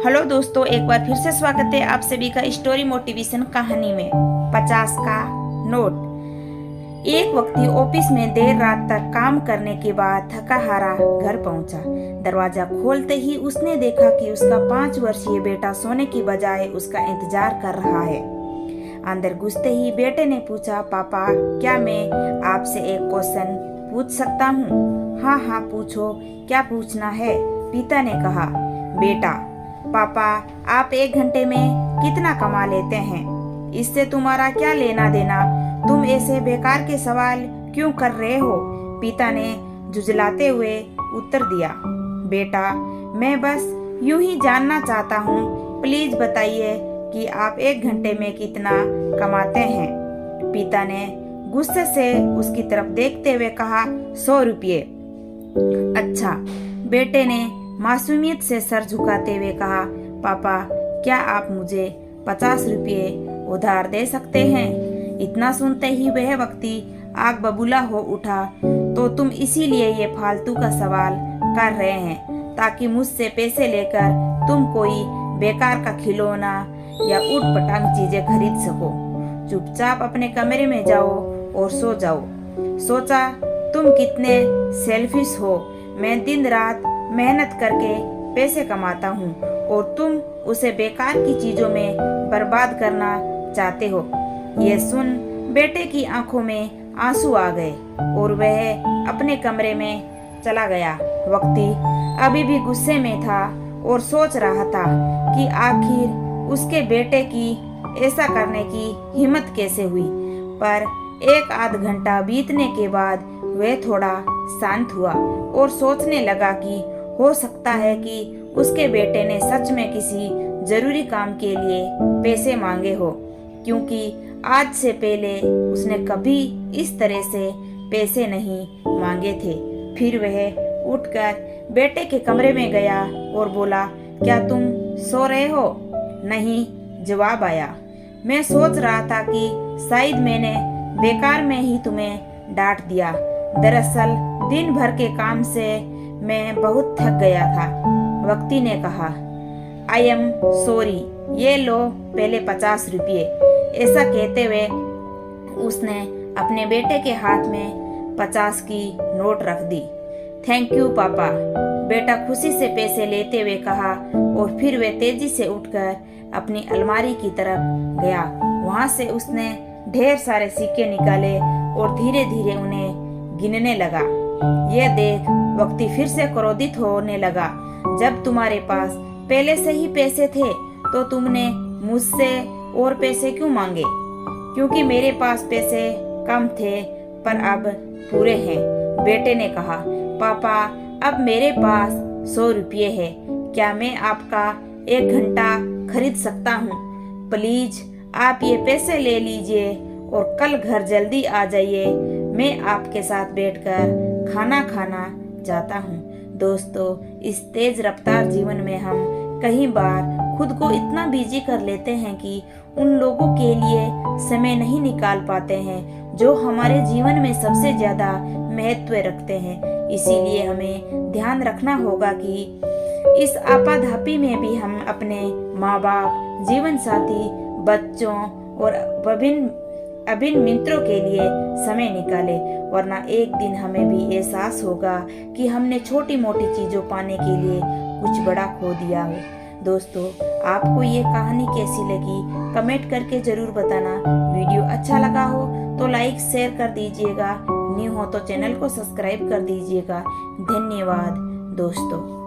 Hello दोस्तों, एक बार फिर से स्वागत है आप सभी का स्टोरी मोटिवेशन कहानी में। 50 का नोट। एक व्यक्ति ऑफिस में देर रात तक काम करने के बाद थका हारा घर पहुंचा। दरवाजा खोलते ही उसने देखा कि उसका 5 वर्षीय बेटा सोने की बजाय उसका इंतजार कर रहा है। अंदर घुसते ही बेटे ने पूछा, पापा क्या मैं आपसे एक क्वेश्चन पूछ सकता हूँ? हाँ हाँ पूछो, क्या पूछना है? पिता ने कहा। बेटा, पापा आप 1 घंटे में कितना कमा लेते हैं? इससे तुम्हारा क्या लेना देना? तुम ऐसे बेकार के सवाल क्यों कर रहे हो? पिता ने झुंझलाते हुए उत्तर दिया। बेटा, मैं बस यूं ही जानना चाहता हूँ, प्लीज बताइए कि आप 1 घंटे में कितना कमाते हैं? पिता ने गुस्से से उसकी तरफ देखते हुए कहा, 100 रुपये। अच्छा, बेटे ने मासूमियत से सर झुकाते हुए कहा, पापा क्या आप मुझे 50 रुपये उधार दे सकते हैं? इतना सुनते ही वह व्यक्ति आग बबूला हो उठा। तो तुम इसीलिए ये फालतू का सवाल कर रहे हैं ताकि मुझसे पैसे लेकर तुम कोई बेकार का खिलौना या ऊट-पटांग चीजें खरीद सको। चुपचाप अपने कमरे में जाओ और सो जाओ। सोचा तुम कितने सेल्फिश हो। मैं दिन रात मेहनत करके पैसे कमाता हूँ और तुम उसे बेकार की चीजों में बर्बाद करना चाहते हो। ये सुन बेटे की आंखों में आंसू आ गए और वह अपने कमरे में चला गया। व्यक्ति अभी भी गुस्से में था और सोच रहा था कि आखिर उसके बेटे की ऐसा करने की हिम्मत कैसे हुई। पर 1 आध घंटा बीतने के बाद वह थोड़ा शांत हुआ और सोचने लगा कि हो सकता है कि उसके बेटे ने सच में किसी जरूरी काम के लिए पैसे मांगे हो, क्योंकि आज से पहले उसने कभी इस तरह से पैसे नहीं मांगे थे। फिर वह उठकर बेटे के कमरे में गया और बोला, क्या तुम सो रहे हो? नहीं, जवाब आया। मैं सोच रहा था कि शायद मैंने बेकार में ही तुम्हें डांट दिया। दरअसल दिन भर के काम से मैं बहुत थक गया था। व्यक्ति ने कहा, आई एम सॉरी, ये लो पहले 50 रुपये। ऐसा कहते हुए उसने अपने बेटे के हाथ में 50 की नोट रख दी। थैंक यू पापा, बेटा खुशी से पैसे लेते हुए कहा और फिर वे तेजी से उठकर अपनी अलमारी की तरफ गया। वहां से उसने ढेर सारे सिक्के निकाले और धीरे धीरे उन्हें गिनने लगा। यह देख व्यक्ति फिर से क्रोधित होने लगा। जब तुम्हारे पास पहले से ही पैसे थे तो तुमने मुझसे और पैसे क्यों मांगे? क्योंकि मेरे पास पैसे कम थे पर अब पूरे हैं, बेटे ने कहा। पापा अब मेरे पास 100 रुपये है, क्या मैं आपका 1 घंटा खरीद सकता हूँ? प्लीज आप ये पैसे ले लीजिए और कल घर जल्दी आ जाइए। मैं आपके साथ बैठकर खाना खाना चाहता हूँ। दोस्तों, इस तेज रफ्तार जीवन में हम कई बार खुद को इतना बिजी कर लेते हैं कि उन लोगों के लिए समय नहीं निकाल पाते हैं जो हमारे जीवन में सबसे ज्यादा महत्व रखते हैं। इसीलिए हमें ध्यान रखना होगा कि इस आपाधापी में भी हम अपने माँ बाप, जीवन साथी, बच्चों और अभिन्न मित्रों के लिए समय निकाले, वरना एक दिन हमें भी एहसास होगा कि हमने छोटी मोटी चीजों पाने के लिए कुछ बड़ा खो दिया हो। दोस्तों, आपको ये कहानी कैसी लगी कमेंट करके जरूर बताना। वीडियो अच्छा लगा हो तो लाइक शेयर कर दीजिएगा। न्यू हो तो चैनल को सब्सक्राइब कर दीजिएगा। धन्यवाद दोस्तों।